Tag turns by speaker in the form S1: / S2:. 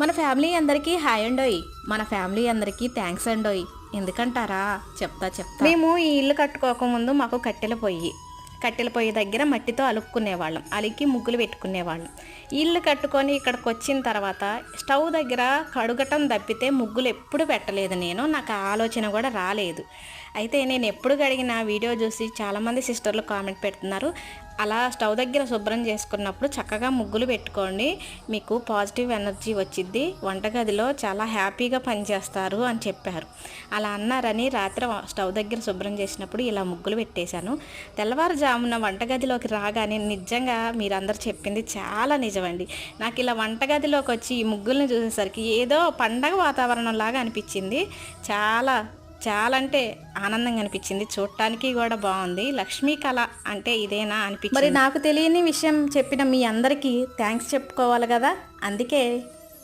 S1: మన ఫ్యామిలీ అందరికీ హాయ్ అండోయ్. మన ఫ్యామిలీ అందరికీ థ్యాంక్స్ అండోయ్. ఎందుకంటారా? చెప్తా. మేము ఈ ఇల్లు కట్టుకోకముందు మాకు కట్టెల పొయ్యి దగ్గర మట్టితో అలుక్కునేవాళ్ళం, అలికి ముగ్గులు పెట్టుకునేవాళ్ళం. ఇల్లు కట్టుకొని ఇక్కడికి వచ్చిన తర్వాత స్టవ్ దగ్గర కడుగటం తప్పితే ముగ్గులు ఎప్పుడు పెట్టలేదు. నాకు ఆ ఆలోచన కూడా రాలేదు. అయితే నేను ఎప్పుడు కడిగిన వీడియో చూసి చాలామంది సిస్టర్లు కామెంట్ పెడుతున్నారు, అలా స్టవ్ దగ్గర శుభ్రం చేసుకున్నప్పుడు చక్కగా ముగ్గులు పెట్టుకోండి, మీకు పాజిటివ్ ఎనర్జీ వచ్చిద్ది, వంటగదిలో చాలా హ్యాపీగా పనిచేస్తారు అని చెప్పారు. అలా అన్నారని రాత్రి స్టవ్ దగ్గర శుభ్రం చేసినప్పుడు ఇలా ముగ్గులు పెట్టేశాను. తెల్లవారుజామున వంటగదిలోకి రాగానే నిజంగా మీరందరూ చెప్పింది చాలా నిజమండి. నాకు ఇలా వంటగదిలోకి వచ్చి ఈ ముగ్గుల్ని చూసేసరికి ఏదో పండగ వాతావరణం లాగా అనిపించింది. చాలా అంటే ఆనందంగా అనిపించింది. చూడటానికి కూడా బాగుంది. లక్ష్మీ కళ అంటే ఇదేనా అనిపించింది. మరి నాకు తెలియని విషయం చెప్పిన మీ అందరికీ థ్యాంక్స్ చెప్పుకోవాలి కదా, అందుకే